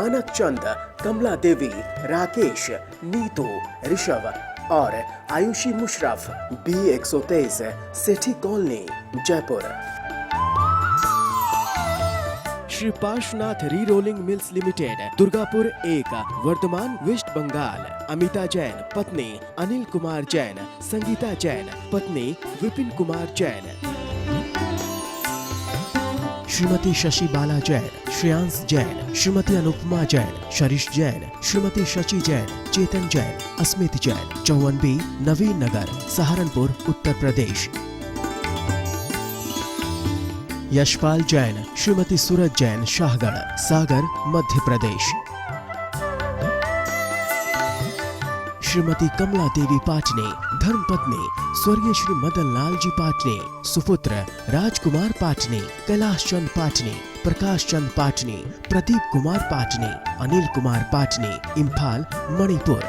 मानक चंद, कमला देवी, राकेश, नीतू, ऋषभ और Ayushi Musharraf, B123, Sethi colony, Jaipur. Shri Parshvanath re rolling mills limited, Durgapur 1, Bardhaman, west Bengal. Amita Jain, पत्नी अनिल कुमार जैन, संगीता जैन, पत्नी विपिन कुमार जैन। श्रीमती शशि बाला जैन, श्रेयांश जैन, श्रीमती अनुपमा जैन, शरीश जैन, श्रीमती शशि जैन, चेतन जैन, अस्मित जैन, 54B, नवीन नगर, सहारनपुर, उत्तर प्रदेश। यशपाल जैन, श्रीमती सूरज जैन, शाहगढ़, सागर, मध्य प्रदेश। श्रीमती कमला देवी पाटने, धर्मपत्नी स्वर्गीय श्री मदन लाल जी पाटने, सुपुत्र राजकुमार पाटने, कैलाश चंद पाटने, प्रकाश चंद पाटने, प्रदीप कुमार पाटने, अनिल कुमार पाटने, इम्फाल, मणिपुर।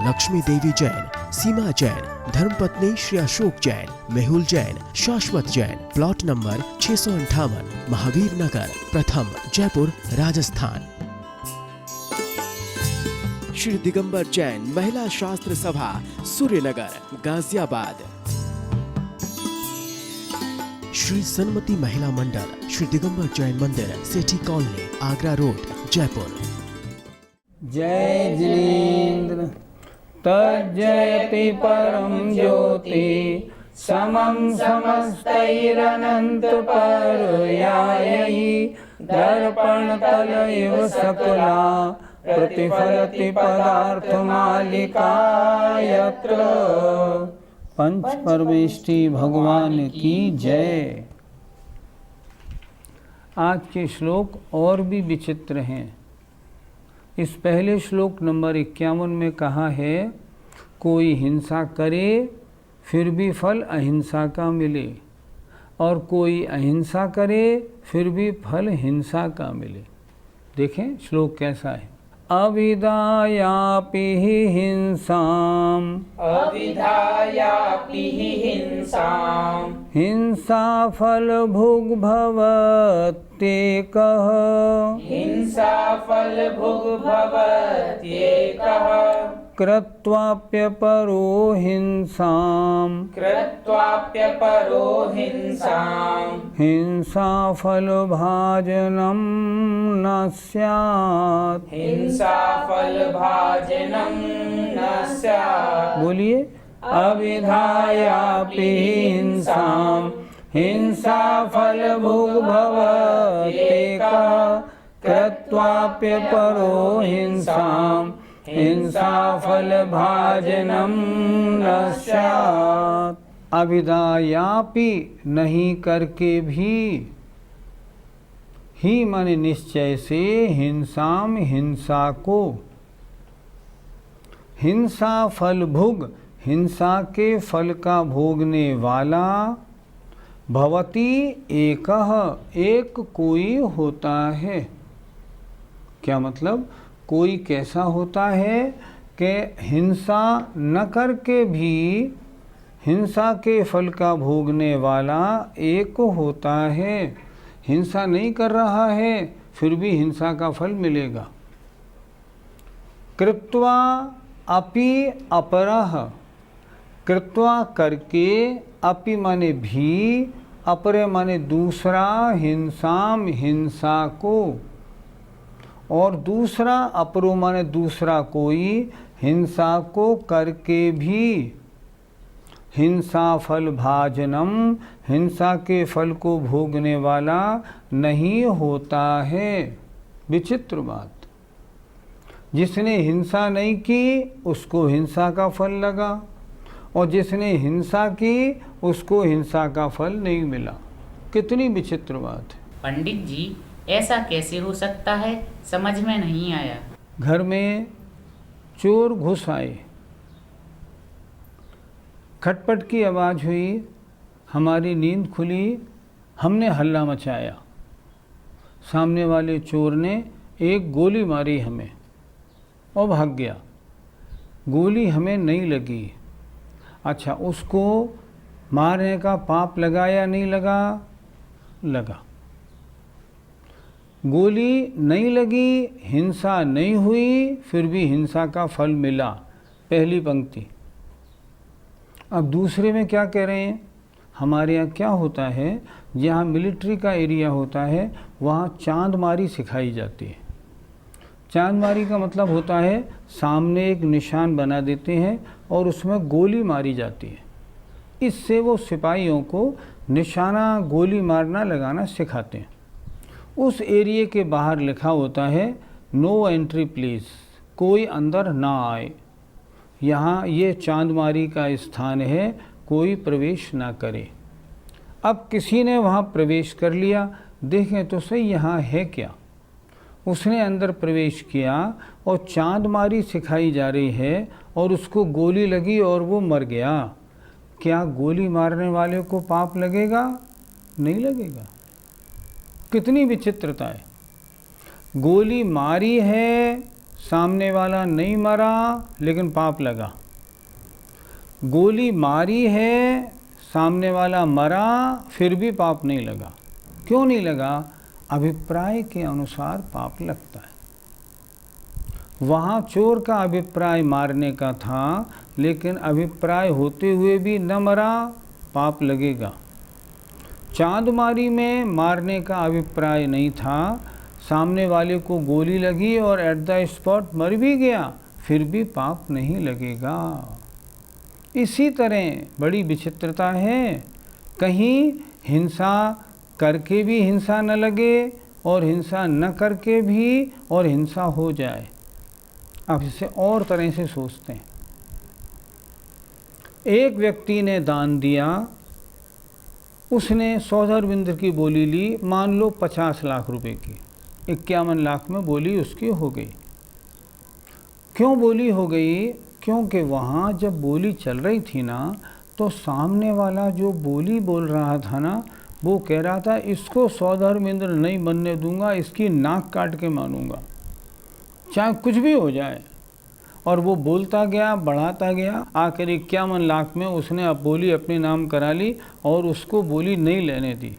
लक्ष्मी देवी जैन, सीमा जैन, धर्मपत्नी श्री अशोक जैन, मेहुल जैन, शाश्वत जैन, प्लॉट नंबर 658, महावीर नगर, प्रथम, जयपुर, राजस्थान। श्री दिगंबर जैन, महिला शास्त्र सभा, सूर्यनगर, गाजियाबाद। श्री सन्मति महिला मंडल, श्री दिगंबर जैन मंदिर, सेठी कॉलोनी, आगरा रोड, जयपुर। जय जिनेन्द्र तज्जयति परम ज्योति समं समस्तैरनंत पर्यायैः दर्पणतल इव सकला प्रतिफलति पदार्थमालिका यत्र। पंच परमेष्टि भगवान की जय। आज के श्लोक और भी विचित्र हैं। इस पहले श्लोक नंबर 51 में कहा है, कोई हिंसा करे फिर भी फल अहिंसा का मिले, और कोई अहिंसा करे फिर भी फल हिंसा का मिले। देखें श्लोक कैसा है। अविधायापि हिंसाम, अविधायापि हिंसाम, हिंसा फल भुग् भवत्येकः, हिंसा फल भुग् भवत्येकः, कृत्वाप्यपरो हिंसाम, कृत्वाप्यपरो हिंसाम, हिंसा फल भाजनम न स्यात्, हिंसा फल भाजनम न स्यात्। बोलिए। अविधायापि हिंसाम, हिंसा फल भुग् भवत्येकः, कृत्वाप्यपरो हिंसाम, हिंसा फल भाजनम न स्यात्। अविधायापि नहीं करके भी, ही माने निश्चय से, हिंसाम हिंसा को, हिंसा फल भुग हिंसा के फल का भोगने वाला, भवती एकः एक कोई होता है। क्या मतलब? कोई कैसा होता है कि हिंसा न करके भी हिंसा के फल का भोगने वाला एक होता है। हिंसा नहीं कर रहा है फिर भी हिंसा का फल मिलेगा। कृत्वा अपि अपरः, कृत्वा करके, अपि माने भी, अपरे माने दूसरा, हिंसाम हिंसा को, और दूसरा अपरो माने दूसरा कोई, हिंसा को करके भी, हिंसा फल भाजनम हिंसा के फल को भोगने वाला नहीं होता है। विचित्र बात। जिसने हिंसा नहीं की उसको हिंसा का फल लगा, और जिसने हिंसा की उसको हिंसा का फल नहीं मिला। कितनी विचित्र बात है। पंडित जी, ऐसा कैसे हो सकता है? समझ में नहीं आया। घर में चोर घुस आए, खटपट की आवाज़ हुई, हमारी नींद खुली, हमने हल्ला मचाया। सामने वाले चोर ने एक गोली मारी हमें और भाग गया। गोली हमें नहीं लगी। अच्छा, उसको मारने का पाप लगा या नहीं लगा? लगा। गोली नहीं लगी, हिंसा नहीं हुई, फिर भी हिंसा का फल मिला। पहली पंक्ति। अब दूसरे में क्या कह रहे हैं? हमारे यहाँ क्या होता है, जहाँ मिलिट्री का एरिया होता है वहाँ चांदमारी सिखाई जाती है। चांदमारी का मतलब होता है सामने एक निशान बना देते हैं और उसमें गोली मारी जाती है। इससे वो सिपाहियों को निशाना गोली मारना लगाना सिखाते हैं। उस एरिया के बाहर लिखा होता है नो एंट्री प्लीज़, कोई अंदर ना आए, यहाँ ये चांदमारी का स्थान है, कोई प्रवेश ना करे। अब किसी ने वहाँ प्रवेश कर लिया, देखें तो सही यहाँ है क्या। उसने अंदर प्रवेश किया और चांदमारी सिखाई जा रही है और उसको गोली लगी और वो मर गया। क्या गोली मारने वाले को पाप लगेगा? नहीं लगेगा। कितनी विचित्रता है। गोली मारी है, सामने वाला नहीं मरा लेकिन पाप लगा। गोली मारी है, सामने वाला मरा, फिर भी पाप नहीं लगा। क्यों नहीं लगा? अभिप्राय के अनुसार पाप लगता है। वहाँ चोर का अभिप्राय मारने का था, लेकिन अभिप्राय होते हुए भी न मरा, पाप लगेगा। चांदमारी में मारने का अभिप्राय नहीं था, सामने वाले को गोली लगी और एट द स्पॉट मर भी गया, फिर भी पाप नहीं लगेगा। इसी तरह बड़ी विचित्रता है, कहीं हिंसा करके भी हिंसा न लगे और हिंसा न करके भी और हिंसा हो जाए। अब इसे और तरह से सोचते हैं। एक व्यक्ति ने दान दिया, उसने सौदाबिंद्र की बोली ली, मान लो 50 लाख रुपए की, 51 लाख में बोली उसकी हो गई। क्यों बोली हो गई? क्योंकि वहाँ जब बोली चल रही थी ना, तो सामने वाला जो बोली बोल रहा था ना, वो कह रहा था इसको सौदाबिंद्र नहीं बनने दूंगा, इसकी नाक काट के मानूंगा, चाहे कुछ भी हो जाए। और वो बोलता गया, बढ़ाता गया, आखिर 51 लाख में उसने अब बोली अपने नाम करा ली और उसको बोली नहीं लेने दी।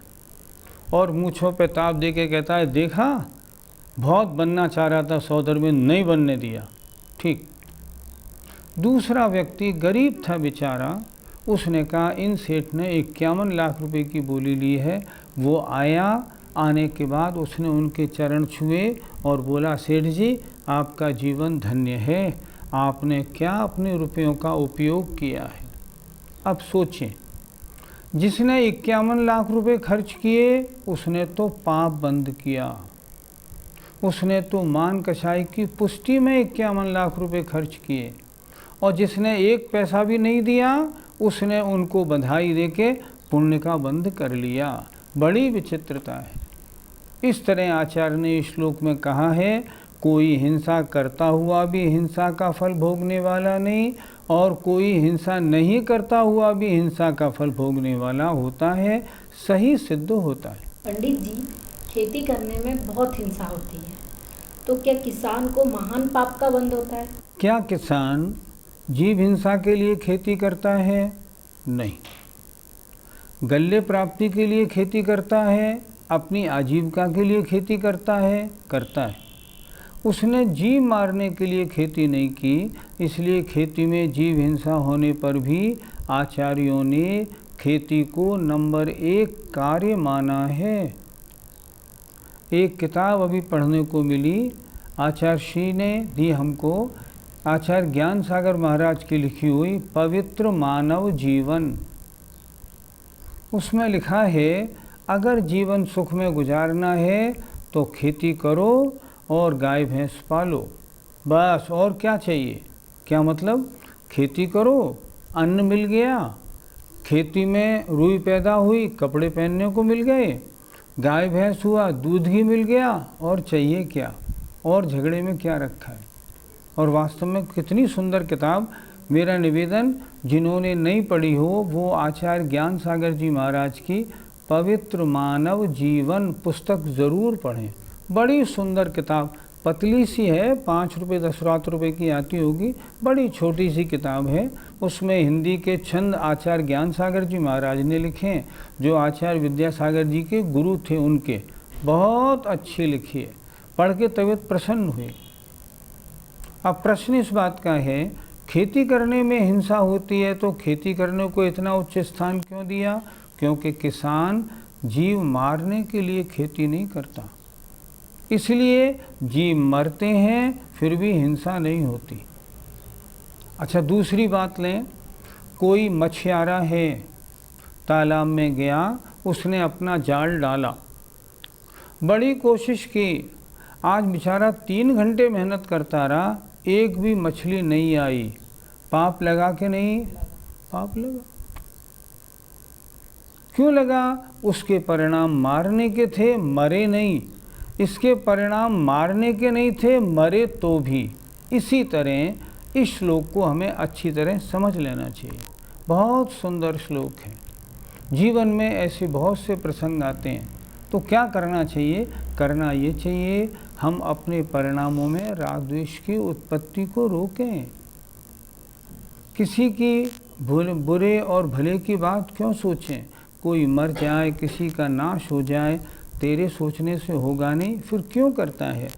और मूँछों पे ताप दे के कहता है देखा, बहुत बनना चाह रहा था सौदाबिंद्र, नहीं बनने दिया। ठीक। दूसरा व्यक्ति गरीब था बेचारा, उसने कहा इन सेठ ने 51 लाख रुपए की बोली ली है। वो आया, आने के बाद उसने उनके चरण छुए और बोला सेठ जी आपका जीवन धन्य है, आपने क्या अपने रुपयों का उपयोग किया है। अब सोचें, जिसने 51 लाख रुपए खर्च किए उसने तो पाप बंद किया, उसने तो मान कसाई की पुष्टि में 51 लाख रुपए खर्च किए, और जिसने एक पैसा भी नहीं दिया उसने उनको बधाई देके पुण्य का बंद कर लिया। बड़ी विचित्रता है। इस तरह आचार्य ने इस श्लोक में कहा है, कोई हिंसा करता हुआ भी हिंसा का फल भोगने वाला नहीं, और कोई हिंसा नहीं करता हुआ भी हिंसा का फल भोगने वाला होता है। सही सिद्ध होता है। पंडित जी, खेती करने में बहुत हिंसा होती है, तो क्या किसान को महान पाप का बंध होता है? क्या किसान जीव हिंसा के लिए खेती करता है? नहीं। गल्ले प्राप्ति के लिए खेती करता है, अपनी आजीविका के लिए खेती करता है? करता है। उसने जीव मारने के लिए खेती नहीं की, इसलिए खेती में जीव हिंसा होने पर भी आचार्यों ने खेती को नंबर 1 कार्य माना है। एक किताब अभी पढ़ने को मिली, आचार्य श्री ने दी हमको, आचार्य ज्ञान सागर महाराज की लिखी हुई पवित्र मानव जीवन। उसमें लिखा है अगर जीवन सुख में गुजारना है तो खेती करो और गाय भैंस पालो, बस। और क्या चाहिए? क्या मतलब? खेती करो, अन्न मिल गया, खेती में रुई पैदा हुई, कपड़े पहनने को मिल गए, गाय भैंस हुआ, दूध ही मिल गया, और चाहिए क्या? और झगड़े में क्या रखा है? और वास्तव में कितनी सुंदर किताब। मेरा निवेदन, जिन्होंने नहीं पढ़ी हो वो आचार्य ज्ञान सागर जी महाराज की पवित्र मानव जीवन पुस्तक ज़रूर पढ़ें। बड़ी सुंदर किताब, पतली सी है, 5 रुपये 10 रुपये की आती होगी, बड़ी छोटी सी किताब है। उसमें हिंदी के छंद आचार्य ज्ञान सागर जी महाराज ने लिखे, जो आचार्य विद्यासागर जी के गुरु थे उनके, बहुत अच्छी लिखी है, पढ़ के तबीयत प्रसन्न हुई। अब प्रश्न इस बात का है, खेती करने में हिंसा होती है तो खेती करने को इतना उच्च स्थान क्यों दिया? क्योंकि किसान जीव मारने के लिए खेती नहीं करता, इसलिए जीव मरते हैं फिर भी हिंसा नहीं होती। अच्छा, दूसरी बात लें, कोई मछियारा है, तालाब में गया, उसने अपना जाल डाला, बड़ी कोशिश की, आज बेचारा 3 घंटे मेहनत करता रहा, एक भी मछली नहीं आई, पाप लगा के नहीं? पाप लगा। क्यों लगा? उसके परिणाम मारने के थे, मरे नहीं। इसके परिणाम मारने के नहीं थे, मरे तो भी। इसी तरह इस श्लोक को हमें अच्छी तरह समझ लेना चाहिए। बहुत सुंदर श्लोक है। जीवन में ऐसे बहुत से प्रसंग आते हैं, तो क्या करना चाहिए? करना ये चाहिए, हम अपने परिणामों में राग द्वेष की उत्पत्ति को रोकें। किसी की बुरे और भले की बात क्यों सोचें? कोई मर जाए, किसी का नाश हो जाए, तेरे सोचने से होगा नहीं, फिर क्यों करता है?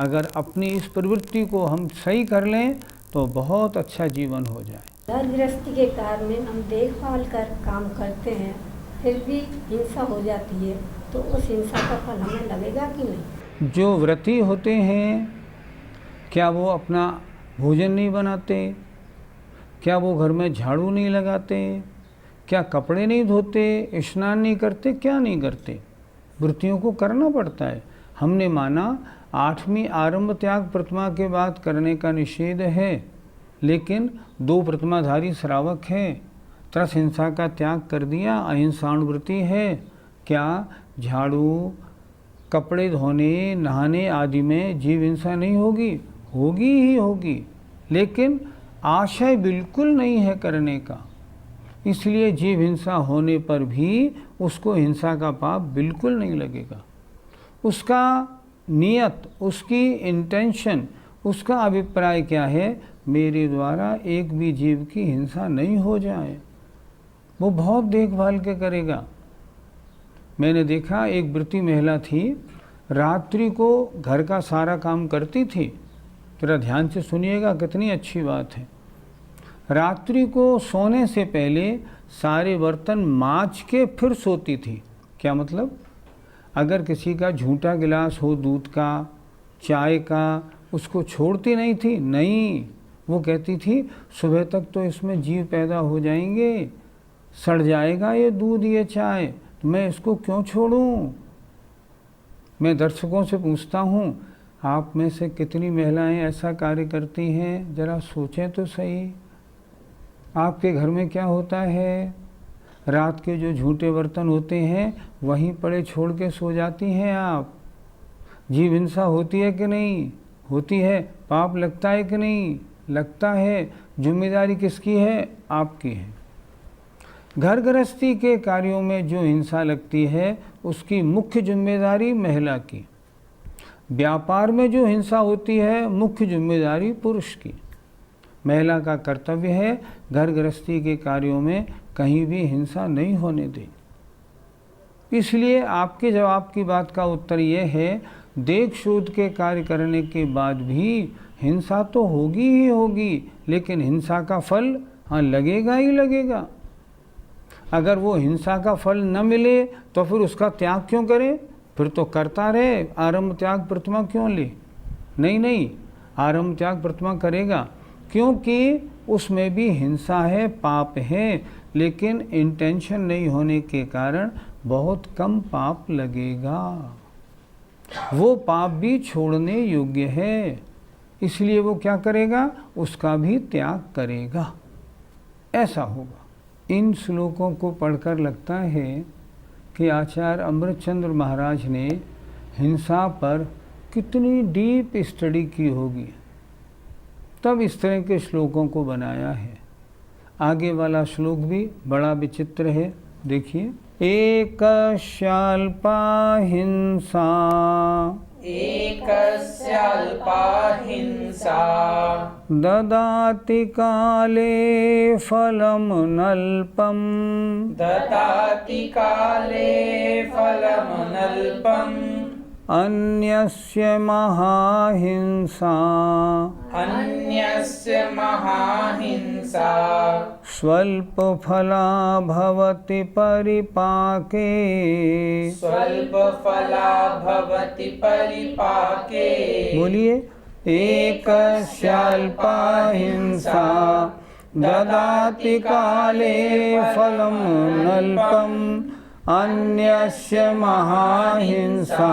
अगर अपनी इस प्रवृत्ति को हम सही कर लें तो बहुत अच्छा जीवन हो जाए। घर गृहस्थी के कार्य में हम देखभाल कर काम करते हैं, फिर भी हिंसा हो जाती है, तो उस हिंसा का फल हमें लगेगा कि नहीं? जो व्रती होते हैं, क्या वो अपना भोजन नहीं बनाते? क्या वो घर में झाड़ू नहीं लगाते? क्या कपड़े नहीं धोते? स्नान नहीं करते? क्या नहीं करते? व्रतियों को करना पड़ता है। हमने माना 8वीं आरंभ त्याग प्रतिमा के बाद करने का निषेध है, लेकिन 2 प्रतिमाधारी श्रावक हैं, त्रस हिंसा का त्याग कर दिया, अहिंसाणुव्रति है। क्या झाड़ू, कपड़े धोने, नहाने आदि में जीव हिंसा नहीं होगी? होगी ही होगी, लेकिन आशय बिल्कुल नहीं है करने का। इसलिए जीव हिंसा होने पर भी उसको हिंसा का पाप बिल्कुल नहीं लगेगा। उसका नियत, उसकी इंटेंशन, उसका अभिप्राय क्या है? मेरे द्वारा एक भी जीव की हिंसा नहीं हो जाए। वो बहुत देखभाल के करेगा। मैंने देखा, एक व्रती महिला थी, रात्रि को घर का सारा काम करती थी। जरा ध्यान से सुनिएगा, कितनी अच्छी बात है। रात्रि को सोने से पहले सारे बर्तन मांज के फिर सोती थी। क्या मतलब? अगर किसी का झूठा गिलास हो दूध का, चाय का, उसको छोड़ती नहीं थी। नहीं, वो कहती थी सुबह तक तो इसमें जीव पैदा हो जाएंगे, सड़ जाएगा ये दूध, ये चाय, तो मैं इसको क्यों छोड़ूं? मैं दर्शकों से पूछता हूँ, आप में से कितनी महिलाएं ऐसा कार्य करती हैं? जरा सोचें तो सही। आपके घर में क्या होता है? रात के जो झूठे बर्तन होते हैं वहीं पड़े छोड़ के सो जाती हैं आप। जीव हिंसा होती है कि नहीं? होती है। पाप लगता है कि नहीं? लगता है। जिम्मेदारी किसकी है? आपकी है। घर गृहस्थी के कार्यों में जो हिंसा लगती है उसकी मुख्य जिम्मेदारी महिला की। व्यापार में जो हिंसा होती है मुख्य जिम्मेदारी पुरुष की। महिला का कर्तव्य है घर गृहस्थी के कार्यों में कहीं भी हिंसा नहीं होने दे। इसलिए आपके जवाब की बात का उत्तर यह है, देख शोध के कार्य करने के बाद भी हिंसा तो होगी ही होगी, लेकिन हिंसा का फल हाँ लगेगा ही लगेगा। अगर वो हिंसा का फल न मिले तो फिर उसका त्याग क्यों करे? फिर तो करता रहे, आरंभ त्याग प्रतिमा क्यों ले? नहीं, आरंभ त्याग प्रतिमा करेगा, क्योंकि उसमें भी हिंसा है, पाप है, लेकिन इंटेंशन नहीं होने के कारण बहुत कम पाप लगेगा। वो पाप भी छोड़ने योग्य है, इसलिए वो क्या करेगा? उसका भी त्याग करेगा। ऐसा होगा। इन श्लोकों को पढ़कर लगता है कि आचार्य अमृतचंद्र महाराज ने हिंसा पर कितनी डीप स्टडी की होगी, तब इस तरह के श्लोकों को बनाया है। आगे वाला श्लोक भी बड़ा विचित्र है, देखिए। एकस्याल्पा हिंसा, एकस्याल्पा हिंसा, ददाति काले फलम नल्पम, ददाति काले फलम नल्पम, अन्यस्य महाहिंसा अन्यस्य महाहिंसा स्वल्पफला भवति परिपाके स्वल्पफला भवति परिपाके। बोलिए, एकस्याल्पा हिंसा ददाति काले फलं नल्पम् अन्यस्य महाहिंसा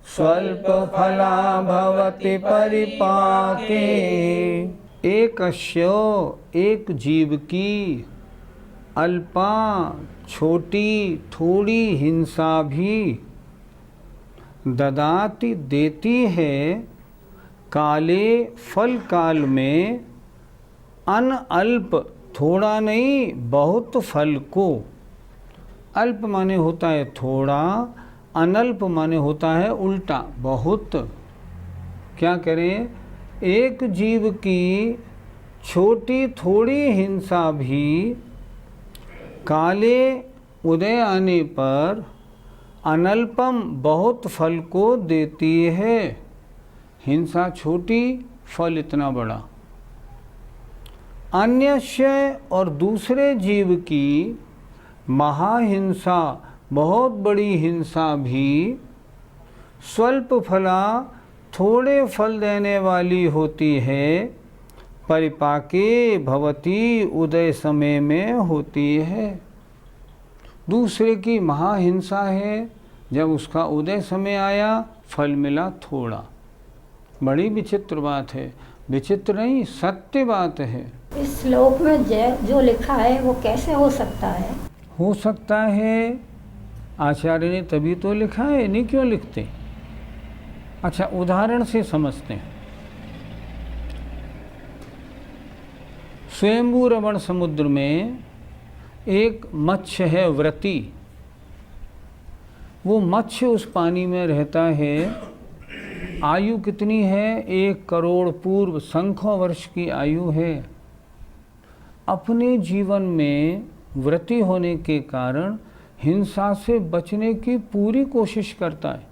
स्वल्पफला भवति परिपाके। एकस्य एक जीव की अल्पा छोटी थोड़ी हिंसा भी ददाति देती है काले फल काल में अन अल्प थोड़ा नहीं बहुत फल को। अल्प माने होता है थोड़ा, अनल्प माने होता है उल्टा बहुत। क्या करें, एक जीव की छोटी थोड़ी हिंसा भी काले उदय आने पर अनल्पम बहुत फल को देती है। हिंसा छोटी, फल इतना बड़ा। अन्यस्य और दूसरे जीव की महाहिंसा बहुत बड़ी हिंसा भी स्वल्प फला थोड़े फल देने वाली होती है, परिपाके भवती उदय समय में होती है। दूसरे की महाहिंसा है, जब उसका उदय समय आया फल मिला थोड़ा। बड़ी विचित्र बात है, विचित्र नहीं सत्य बात है। इस श्लोक में जो लिखा है वो कैसे हो सकता है? हो सकता है आचार्य ने तभी तो लिखा है, नहीं क्यों लिखते। अच्छा, उदाहरण से समझते हैं। स्वयंभू रमण समुद्र में एक मत्स्य है व्रति। वो मत्स्य उस पानी में रहता है। आयु कितनी है? 1 करोड़ पूर्व संख्यों वर्ष की आयु है। अपने जीवन में व्रति होने के कारण हिंसा से बचने की पूरी कोशिश करता है।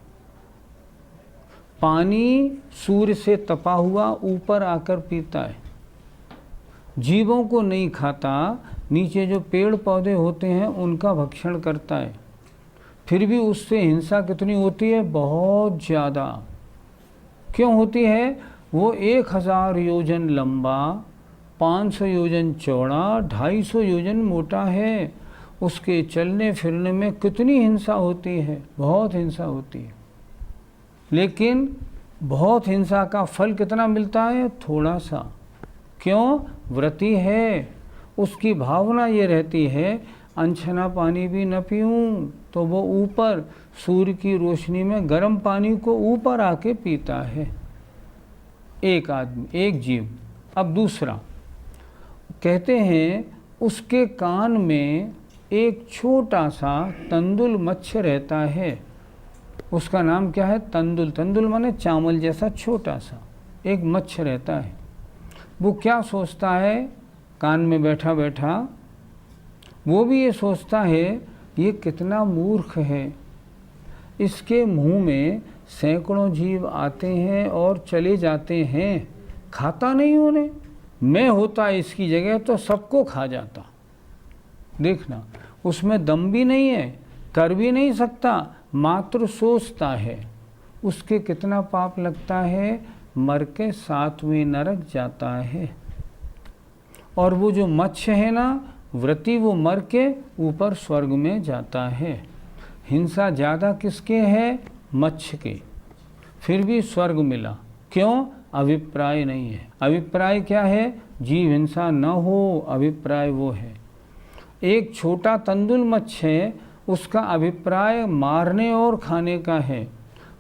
पानी सूर्य से तपा हुआ ऊपर आकर पीता है। जीवों को नहीं खाता, नीचे जो पेड़ पौधे होते हैं उनका भक्षण करता है। फिर भी उससे हिंसा कितनी होती है? बहुत ज़्यादा। क्यों होती है? वो 1000 योजन लंबा, 500 योजन चौड़ा, 250 योजन मोटा है। उसके चलने फिरने में कितनी हिंसा होती है, बहुत हिंसा होती है। लेकिन बहुत हिंसा का फल कितना मिलता है? थोड़ा सा। क्यों? व्रती है। उसकी भावना ये रहती है अनछना पानी भी न पीऊँ, तो वो ऊपर सूर्य की रोशनी में गर्म पानी को ऊपर आके पीता है। एक आदमी, एक जीव। अब दूसरा कहते हैं उसके कान में एक छोटा सा तंदुल मत्स्य रहता है। उसका नाम क्या है? तंदुल। तंदुल माने चावल जैसा छोटा सा एक मत्स्य रहता है। वो क्या सोचता है कान में बैठा बैठा? वो भी ये सोचता है ये कितना मूर्ख है, इसके मुंह में सैकड़ों जीव आते हैं और चले जाते हैं, खाता नहीं उन्हें। मैं होता इसकी जगह तो सबको खा जाता। देखना, उसमें दम भी नहीं है, कर भी नहीं सकता, मात्र सोचता है। उसके कितना पाप लगता है? मर के 7वें नरक जाता है। और वो जो मत्स्य है ना व्रती, वो मर के ऊपर स्वर्ग में जाता है। हिंसा ज़्यादा किसके है? मत्स्य के। फिर भी स्वर्ग मिला। क्यों? अभिप्राय नहीं है। अभिप्राय क्या है? जीव हिंसा न हो, अभिप्राय वो है। एक छोटा तंदुल मत्स्य है, उसका अभिप्राय मारने और खाने का है।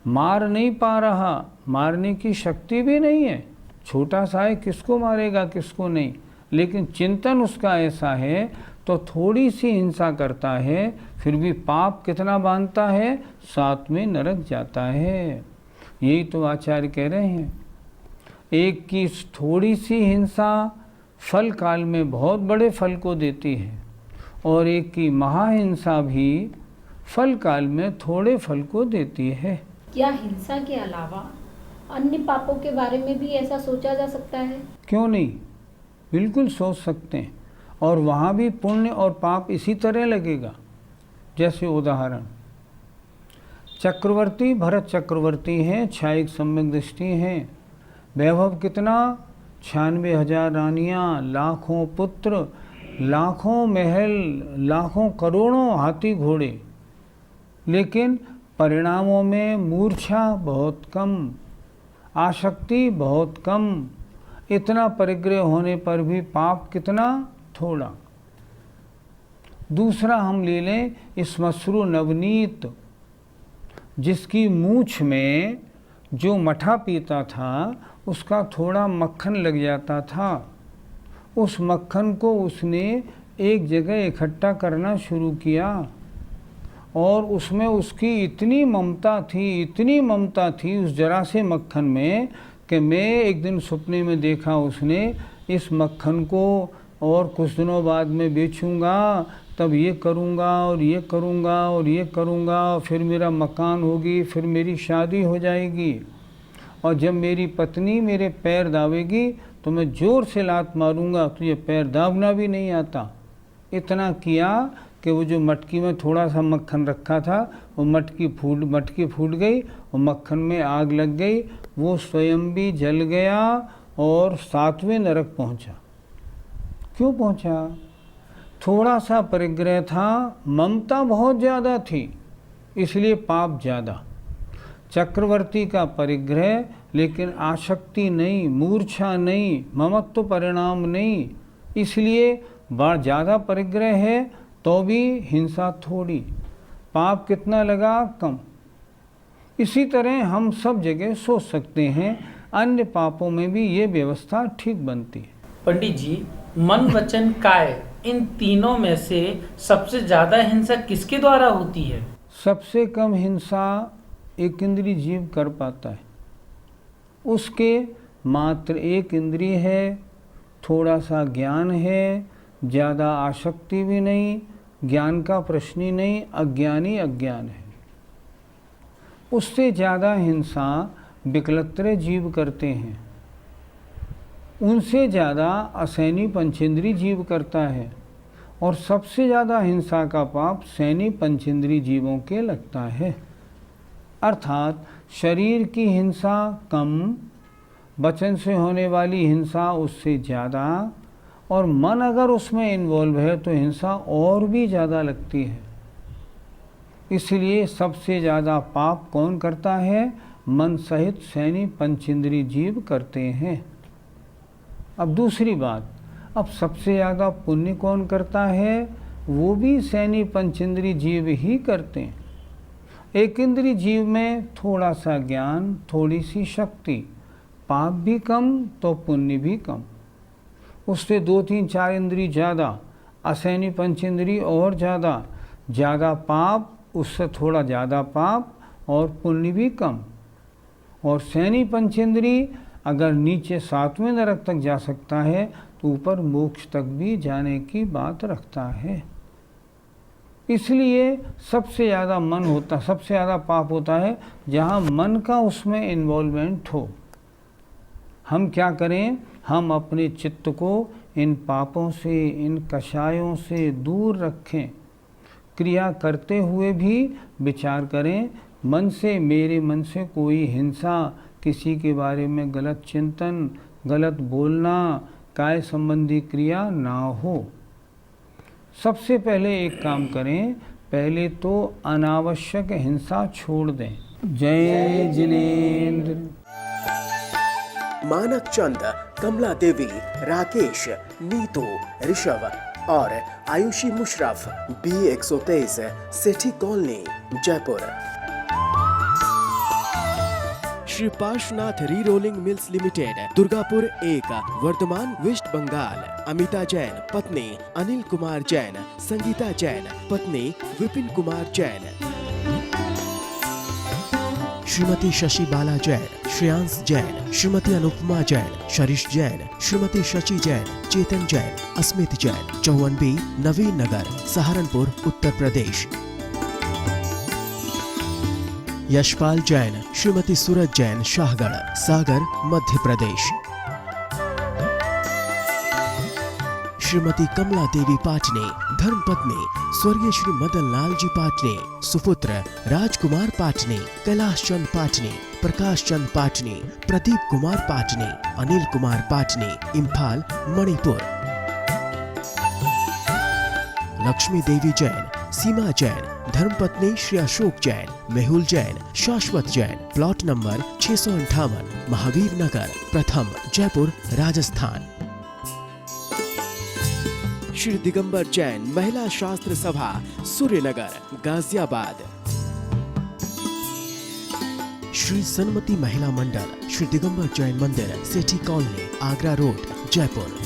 मार नहीं पा रहा, मारने की शक्ति भी नहीं है। छोटा सा है, किसको मारेगा किसको नहीं। लेकिन चिंतन उसका ऐसा है तो थोड़ी सी हिंसा करता है, फिर भी पाप कितना बांधता है? 7वें नरक जाता है। यही तो आचार्य कह रहे हैं। एक की थोड़ी सी हिंसा फल काल में बहुत बड़े फल को देती है, और एक की महाहिंसा भी फल काल में थोड़े फल को देती है। क्या हिंसा के अलावा अन्य पापों के बारे में भी ऐसा सोचा जा सकता है? क्यों नहीं, बिल्कुल सोच सकते हैं। और वहाँ भी पुण्य और पाप इसी तरह लगेगा। जैसे उदाहरण, चक्रवर्ती भरत चक्रवर्ती हैं, 6 सम्यक दृष्टि हैं, वैभव कितना, 96,000 रानियाँ, लाखों पुत्र, लाखों महल, लाखों करोड़ों हाथी घोड़े, लेकिन परिणामों में मूर्छा बहुत कम, आसक्ति बहुत कम, इतना परिग्रह होने पर भी पाप कितना, थोड़ा। दूसरा हम ले लें श्मश्रु नवनीत, जिसकी मूछ में जो मठा पीता था उसका थोड़ा मक्खन लग जाता था। उस मक्खन को उसने एक जगह इकट्ठा करना शुरू किया और उसमें उसकी इतनी ममता थी उस जरा से मक्खन में कि मैं एक दिन सपने में देखा उसने इस मक्खन को और कुछ दिनों बाद में बेचूंगा, तब ये करूंगा और ये करूंगा और ये करूंगा, फिर मेरा मकान होगी, फिर मेरी शादी हो जाएगी, और जब मेरी पत्नी मेरे पैर दावेगी तो मैं ज़ोर से लात मारूंगा, तो ये पैर दाबना भी नहीं आता। इतना किया कि वो जो मटकी में थोड़ा सा मक्खन रखा था वो मटकी फूट गई और मक्खन में आग लग गई, वो स्वयं भी जल गया और 7वें नरक पहुंचा। क्यों पहुंचा? थोड़ा सा परिग्रह था, ममता बहुत ज़्यादा थी, इसलिए पाप ज़्यादा। चक्रवर्ती का परिग्रह, लेकिन आसक्ति नहीं, मूर्छा नहीं, ममत्व परिणाम नहीं, इसलिए बड़ा ज़्यादा परिग्रह है तो भी हिंसा थोड़ी, पाप कितना लगा, कम। इसी तरह हम सब जगह सोच सकते हैं, अन्य पापों में भी ये व्यवस्था ठीक बनती है। पंडित जी, मन वचन काय, इन तीनों में से सबसे ज़्यादा हिंसा किसके द्वारा होती है? सबसे कम हिंसा एक इंद्रिय जीव कर पाता है। उसके मात्र एक इंद्रिय है, थोड़ा सा ज्ञान है, ज़्यादा आसक्ति भी नहीं, ज्ञान का प्रश्न ही नहीं, अज्ञानी अज्ञान है। उससे ज़्यादा हिंसा विकलत्र जीव करते हैं, उनसे ज़्यादा असैनी पंचेंद्री जीव करता है, और सबसे ज़्यादा हिंसा का पाप सैनी पंचेंद्री जीवों के लगता है। अर्थात शरीर की हिंसा कम, वचन से होने वाली हिंसा उससे ज़्यादा, और मन अगर उसमें इन्वॉल्व है तो हिंसा और भी ज़्यादा लगती है। इसलिए सबसे ज़्यादा पाप कौन करता है? मन सहित सैनी पंचेंद्री जीव करते हैं। अब दूसरी बात, अब सबसे ज़्यादा पुण्य कौन करता है? वो भी सैनी पंचेंद्री जीव ही करते हैं। एक इंद्रिय जीव में थोड़ा सा ज्ञान, थोड़ी सी शक्ति, पाप भी कम तो पुण्य भी कम। उससे 2, 3, 4 इंद्रिय ज़्यादा, असैनी पंचेंद्री और ज़्यादा पाप, उससे थोड़ा ज़्यादा पाप और पुण्य भी कम। और सैनी पंचेंद्री अगर नीचे 7वें नरक तक जा सकता है तो ऊपर मोक्ष तक भी जाने की बात रखता है। इसलिए सबसे ज़्यादा सबसे ज़्यादा पाप होता है जहाँ मन का उसमें इन्वॉल्वमेंट हो। हम क्या करें? हम अपने चित्त को इन पापों से, इन कषायों से दूर रखें। क्रिया करते हुए भी विचार करें, मेरे मन से कोई हिंसा, किसी के बारे में गलत चिंतन, गलत बोलना, काय संबंधी क्रिया ना हो। सबसे पहले एक काम करें, पहले तो अनावश्यक हिंसा छोड़ दें। जय जिनेंद्र। मानक चंद, कमला देवी, राकेश, नीतू, ऋषभ और Ayushi Musharraf, B123, Sethi colony, Jaipur. Shri Parshvanath re rolling mills limited, Durgapur 1, Bardhaman, west Bengal. Amita Jain, पत्नी अनिल कुमार जैन, संगीता जैन, पत्नी विपिन कुमार जैन। श्रीमती शशि बाला जैन, श्रेयांश जैन, श्रीमती अनुपमा जैन, शरीश जैन, श्रीमती शशि जैन, चेतन जैन, अस्मित जैन, 54B, नवीन नगर, सहारनपुर, उत्तर प्रदेश। यशपाल जैन, श्रीमती सूरज जैन, शाहगढ़, सागर, मध्य प्रदेश। श्रीमती कमला देवी पाटने, धर्मपत्नी स्वर्गीय श्री मदन लाल जी पाटने, सुपुत्र राजकुमार पाटने, कैलाश चंद पाटने, प्रकाश चंद पाटने, प्रदीप कुमार पाटने, अनिल कुमार पाटने, इम्फाल, मणिपुर। लक्ष्मी देवी जैन, सीमा जैन, धर्मपत्नी श्री अशोक जैन, मेहुल जैन, शाश्वत जैन, प्लॉट नंबर 658, महावीर नगर, प्रथम, जयपुर, राजस्थान। श्री दिगंबर जैन, महिला शास्त्र सभा, सूर्यनगर, गाजियाबाद। श्री सन्मति महिला मंडल, श्री दिगंबर जैन मंदिर, सेठी कॉलोनी, आगरा रोड, जयपुर।